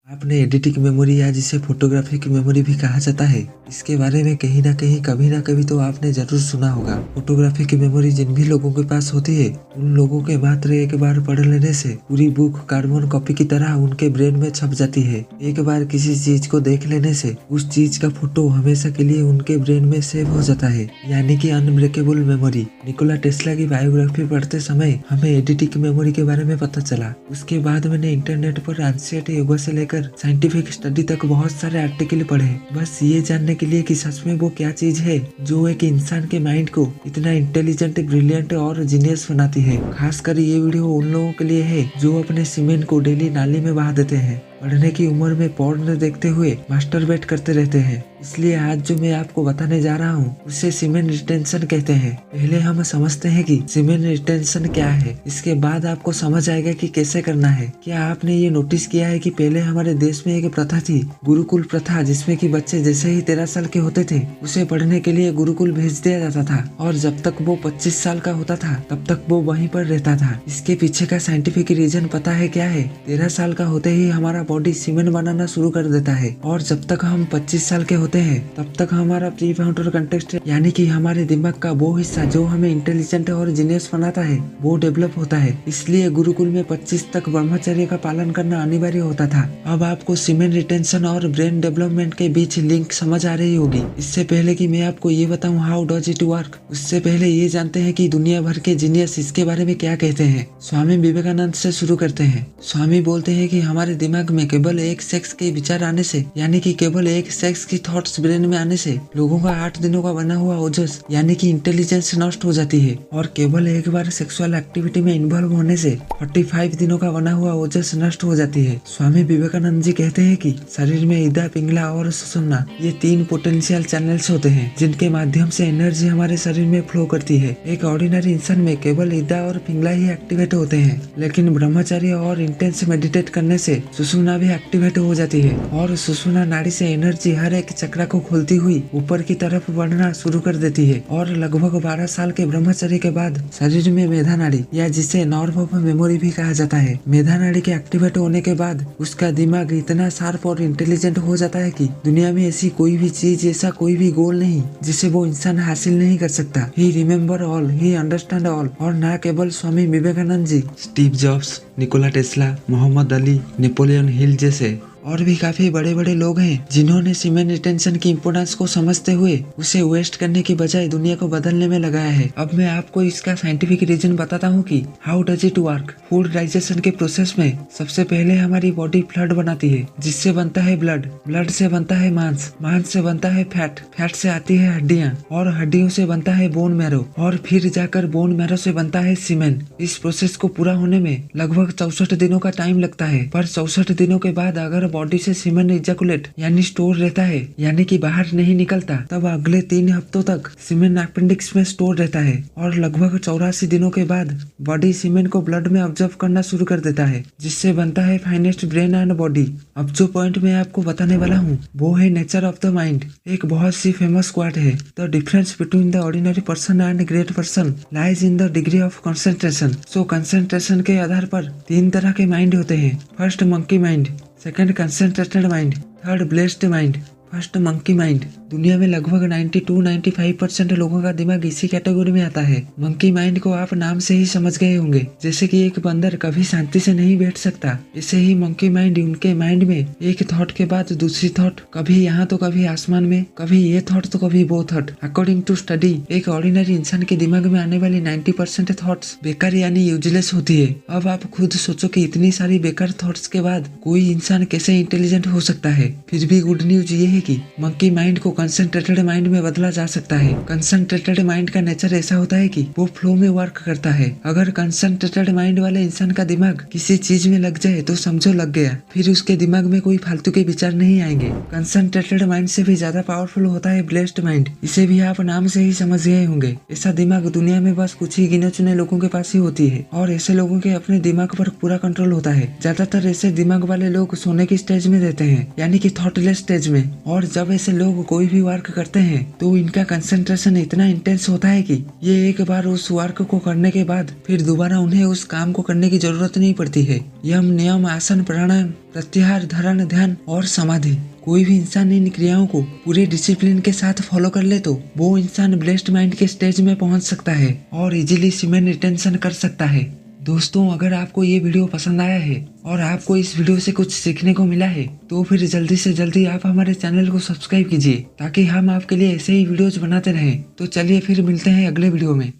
आपने editing memory या जिसे फोटोग्राफी की मेमोरी भी कहा जाता है, इसके बारे में कहीं ना कहीं कभी ना कभी तो आपने जरूर सुना होगा। फोटोग्राफी की मेमोरी जिन भी लोगों के पास होती है, उन लोगों के मात्र एक बार पढ़ लेने से पूरी बुक कार्बन कॉपी की तरह उनके ब्रेन में छप जाती है। एक बार किसी चीज को देख लेने से उस चीज का फोटो हमेशा के लिए उनके ब्रेन में सेव हो जाता है, यानी कि अनब्रेकेबल मेमोरी। निकोला टेस्ला की बायोग्राफी पढ़ते समय हमें एडिटिंग मेमोरी के बारे में पता चला। उसके बाद मैंने इंटरनेट पर एंशिएंट युगों से लेकर साइंटिफिक स्टडी तक बहुत सारे आर्टिकल पढ़े, बस ये जानने के लिए कि सच में वो क्या चीज है जो एक इंसान के माइंड को इतना इंटेलिजेंट, ब्रिलियंट और जीनियस बनाती है। खासकर ये वीडियो उन लोगों के लिए है जो अपने सीमेंट को डेली नाली में बहा देते हैं, पढ़ने की उम्र में पोर्न देखते हुए मास्टरबेट करते रहते हैं। इसलिए आज जो मैं आपको बताने जा रहा हूँ उसे सीमेन रिटेंशन कहते हैं। पहले हम समझते हैं कि सीमेन रिटेंशन क्या है, इसके बाद आपको समझ आएगा कि कैसे करना है। क्या आपने ये नोटिस किया है कि पहले हमारे देश में एक प्रथा थी, गुरुकुल प्रथा, जिसमें कि बच्चे जैसे ही 13 साल के होते थे उसे पढ़ने के लिए गुरुकुल भेज दिया जाता था, और जब तक वो 25 साल का होता था तब तक वो वहीं पर रहता था। इसके पीछे का साइंटिफिक रीजन पता है क्या है? 13 साल का होते ही हमारा बॉडी सीमेंट बनाना शुरू कर देता है, और जब तक हम 25 साल के होते हैं तब तक हमारा प्री फ्रंटल कॉर्टेक्स, यानी कि हमारे दिमाग का वो हिस्सा जो हमें इंटेलिजेंट और जीनियस बनाता है, वो डेवलप होता है। इसलिए गुरुकुल में 25 तक ब्रह्मचर्य का पालन करना अनिवार्य होता था। अब आपको सीमेंट रिटेंशन और ब्रेन डेवलपमेंट के बीच लिंक समझ आ रही होगी। इससे पहले कि मैं आपको ये बताऊं हाउ डज इट वर्क, उससे पहले ये जानते हैं कि दुनिया भर के जीनियस इसके बारे में क्या कहते हैं। स्वामी विवेकानंद से शुरू करते हैं। स्वामी बोलते हैं कि हमारे दिमाग में केवल एक सेक्स के विचार आने से, यानी कि केवल एक सेक्स की थॉट्स ब्रेन में आने से लोगों का 8 दिनों का बना हुआ ओजस, यानी कि इंटेलिजेंस नष्ट हो जाती है, और केवल एक बार सेक्सुअल एक्टिविटी में इन्वॉल्व होने से 45 दिनों का बना हुआ ओजस नष्ट हो जाती है। स्वामी विवेकानंद जी कहते हैं कि शरीर में इदा, पिंगला और सुषुम्ना, ये 3 पोटेंशियल चैनल्स होते हैं जिनके माध्यम से एनर्जी हमारे शरीर में फ्लो करती है। एक ऑर्डिनरी इंसान में केवल इदा और पिंगला ही एक्टिवेट होते हैं, लेकिन ब्रह्मचर्य और इंटेंस मेडिटेट करने से सुषुम्ना भी एक्टिवेट हो जाती है, और सुषुम्ना नाड़ी से एनर्जी हर एक चक्र को खोलती हुई ऊपर की तरफ बढ़ना शुरू कर देती है। और लगभग 12 साल के ब्रह्मचर्य के बाद शरीर में मेधा नाड़ी, या जिसे नर्व ऑफ मेमोरी भी कहा जाता है, मेधा नाड़ी के एक्टिवेट होने के बाद उसका दिमाग इतना शार्प और इंटेलिजेंट हो जाता है कि दुनिया में ऐसी कोई भी चीज, ऐसा कोई भी गोल नहीं जिसे वो इंसान हासिल नहीं कर सकता। He remember all, he understand all. और ना केवल Swami Vivekananda ji, Steve Jobs, Nikola Tesla, Muhammad Ali, Napoleon Hill जैसे और भी काफी बड़े बड़े लोग हैं जिन्होंने सीमेंट रिटेंशन की इम्पोर्टेंस को समझते हुए उसे वेस्ट करने की बजाय दुनिया को बदलने में लगाया है। अब मैं आपको इसका साइंटिफिक रीजन बताता हूँ कि how does it work. Food digestion के प्रोसेस में सबसे पहले हमारी बॉडी फ्लड बनाती है, जिससे बनता है ब्लड, ब्लड से बनता है मांस, मांस से बनता है फैट, फैट से आती है हड्डियाँ, और हड्डियों से बनता है बोन मैरो, और फिर जाकर बोन मैरो से बनता है सीमेंट। इस प्रोसेस को पूरा होने में लगभग 64 दिनों का टाइम लगता है, पर 64 दिनों के बाद अगर बॉडी से सीमेंट इजैकुलेट यानी स्टोर रहता है, यानी कि बाहर नहीं निकलता, तब अगले 3 हफ्तों तक सीमेंट अपेंडिक्स में स्टोर रहता है, और लगभग 84 दिनों के बाद बॉडी सीमेंट को ब्लड में ऑब्जर्व करना शुरू कर देता है, जिससे बनता है फाइनेस्ट ब्रेन एंड बॉडी। अब जो पॉइंट मैं आपको बताने वाला हूँ वो है नेचर ऑफ द माइंड। एक बहुत सी फेमस क्वाट है, the difference between the ordinary person and great person lies in the degree of concentration. So concentration के आधार पर 3 तरह के माइंड होते हैं। First monkey mind, second concentrated mind, third blessed mind. First monkey mind. दुनिया में लगभग 92-95% लोगों का दिमाग इसी कैटेगरी में आता है। मंकी माइंड को आप नाम से ही समझ गए होंगे, जैसे कि एक बंदर कभी शांति से नहीं बैठ सकता, ऐसे ही मंकी माइंड उनके माइंड में एक थॉट के बाद दूसरी थॉट, कभी यहाँ तो कभी आसमान में, कभी ये थॉट तो कभी वो थॉट। अकॉर्डिंग टू स्टडी, एक ऑर्डिनरी इंसान के दिमाग में आने वाली 90% थॉट्स बेकार यानी यूजलेस होती है। अब आप खुद सोचो कि इतनी सारी बेकार थॉट्स के बाद कोई इंसान कैसे इंटेलिजेंट हो सकता है। फिर भी गुड न्यूज ये है कि मंकी माइंड को कंसंट्रेटेड माइंड में बदला जा सकता है। कंसंट्रेटेड माइंड का नेचर ऐसा होता है कि वो फ्लो में वर्क करता है। अगर कंसंट्रेटेड माइंड वाले इंसान का दिमाग किसी चीज में लग जाए तो समझो लग गया, फिर उसके दिमाग में कोई फालतू के विचार नहीं आएंगे। कंसंट्रेटेड माइंड से भी ज्यादा पावरफुल होता है ब्लेस्ड माइंड। इसे भी आप नाम से ही समझ गए होंगे। ऐसा दिमाग दुनिया में बस कुछ ही गिने चुने लोगों के पास ही होती है, और ऐसे लोगों के अपने दिमाग पर पूरा कंट्रोल होता है। ज्यादातर ऐसे दिमाग वाले लोग सोने की स्टेज में रहते हैं, यानी कि थॉटलेस स्टेज में, और जब ऐसे लोग कोई भी वर्क करते हैं तो इनका कंसंट्रेशन इतना इंटेंस होता है कि ये एक बार उस वर्क को करने के बाद फिर दोबारा उन्हें उस काम को करने की जरूरत नहीं पड़ती है। यम, नियम, आसन, प्राणायाम, प्रत्याहार, धारण, ध्यान और समाधि, कोई भी इंसान इन क्रियाओं को पूरे डिसिप्लिन के साथ फॉलो कर ले तो वो इंसान ब्लेस्ड माइंड के स्टेज में पहुंच सकता है और इजीली सीमेंट रिटेंशन कर सकता है। दोस्तों, अगर आपको ये वीडियो पसंद आया है और आपको इस वीडियो से कुछ सीखने को मिला है तो फिर जल्दी से जल्दी आप हमारे चैनल को सब्सक्राइब कीजिए ताकि हम आपके लिए ऐसे ही वीडियोज बनाते रहें। तो चलिए फिर मिलते हैं अगले वीडियो में।